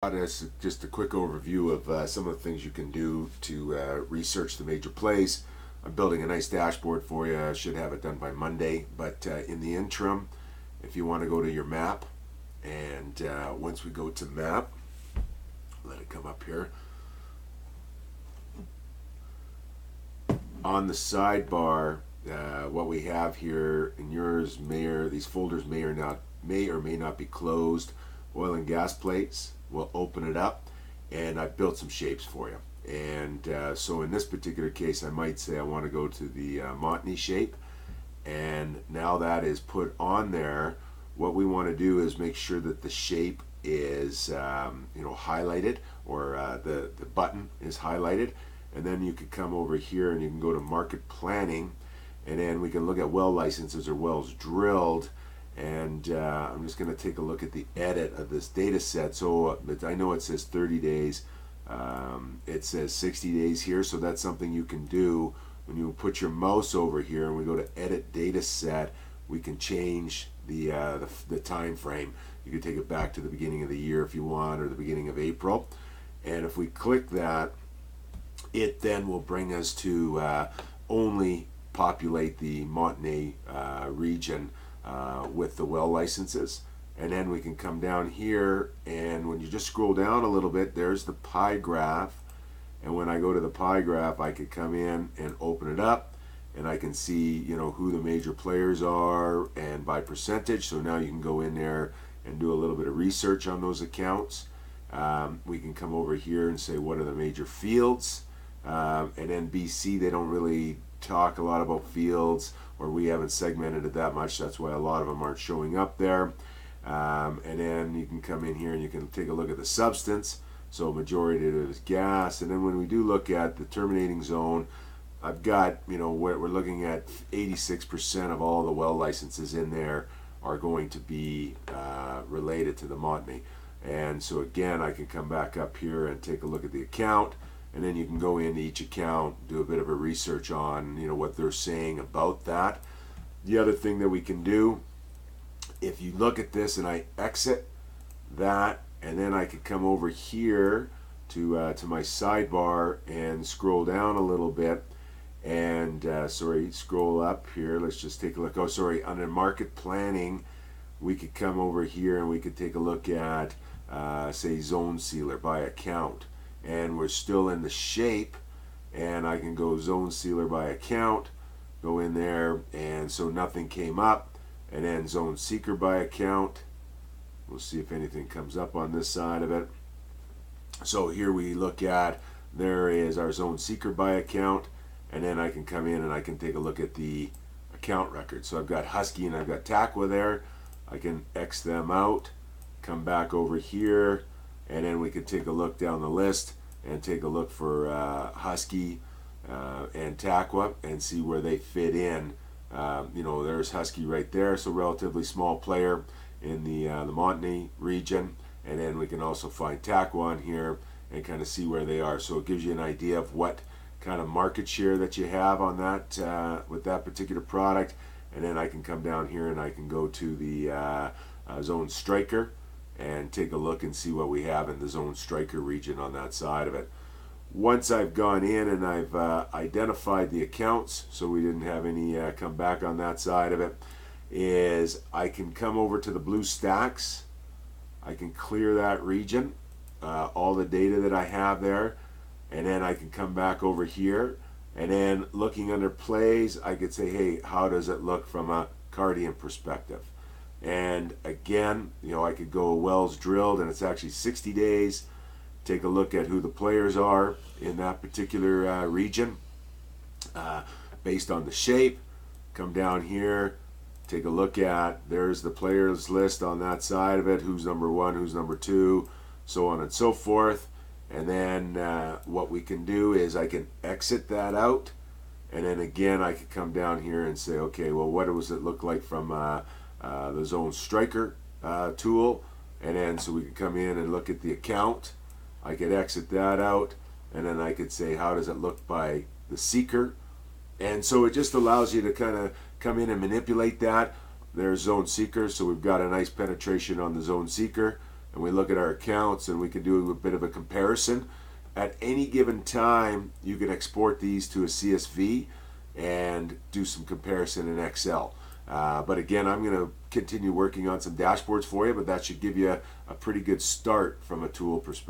This just a quick overview of some of the things you can do to research the major plays. I'm building a nice dashboard for you. I should have it done by Monday, but in the interim, if you want to go to your map, and once we go to map, let it come up here. On the sidebar, what we have here in yours, these folders may or may not be closed. Oil and gas plates. We'll open it up, and I've built some shapes for you. And so in this particular case, I might say I want to go to the Montney shape, and now that is put on there, what we want to do is make sure that the shape is highlighted, or the button is highlighted, and then you could come over here and you can go to market planning, and then we can look at well licenses or wells drilled. And I'm just going to take a look at the edit of this data set. So I know it says 30 days. It says 60 days here. So that's something you can do when you put your mouse over here and we go to edit data set. We can change the time frame. You can take it back to the beginning of the year if you want, or the beginning of April. And if we click that, it then will bring us to only populate the Montney region with the well licenses. And then we can come down here, and when you just scroll down a little bit, there's the pie graph. And when I go to the pie graph, I could come in and open it up, and I can see who the major players are and by percentage. So now you can go in there and do a little bit of research on those accounts. We can come over here and say what are the major fields, and then BC, they don't really talk a lot about fields, or we haven't segmented it that much. That's why a lot of them aren't showing up there. And then you can come in here and you can take a look at the substance. So majority of it is gas. And then when we do look at the terminating zone, I've got, we're looking at 86% of all the well licenses in there are going to be related to the Montney. And so again, I can come back up here and take a look at the account. And then you can go into each account, do a bit of a research on what they're saying about that. The other thing that we can do, if you look at this and I exit that, and then I could come over here to my sidebar and scroll down a little bit, and scroll up here. Let's just take a look. Under market planning, we could come over here and we could take a look at say zone sealer by account. And we're still in the shape, and I can go zone sealer by account, go in there, and so nothing came up. And then zone seeker by account, we'll see if anything comes up on this side of it. So here we look at, there is our zone seeker by account, and then I can come in and I can take a look at the account record. So I've got Husky and I've got Taqua there. I can X them out, come back over here, and then we could take a look down the list and take a look for Husky and Taqua and see where they fit in. There's Husky right there, so relatively small player in the Montney region. And then we can also find Taqua on here and kind of see where they are. So it gives you an idea of what kind of market share that you have on that with that particular product. And then I can come down here and I can go to the zone striker and take a look and see what we have in the zone striker region on that side of it. Once I've gone in and I've identified the accounts, so we didn't have any come back on that side of it, is I can come over to the blue stacks. I can clear that region, all the data that I have there, and then I can come back over here, and then looking under plays, I could say, hey, how does it look from a Cardian perspective? And again, I could go wells drilled, and it's actually 60 days. Take a look at who the players are in that particular region based on the shape. Come down here, take a look at, there's the players list on that side of it, who's number one, who's number two, so on and so forth. And then what we can do is I can exit that out, and then again I could come down here and say, okay, well, what does it look like from the zone striker tool? And then so we can come in and look at the account. I could exit that out, and then I could say, how does it look by the seeker? And so it just allows you to kind of come in and manipulate that. There's zone seeker, so we've got a nice penetration on the zone seeker. and we look at our accounts, and we can do a bit of a comparison. At any given time, you can export these to a CSV and do some comparison in Excel. But again, I'm going to continue working on some dashboards for you, but that should give you a pretty good start from a tool perspective.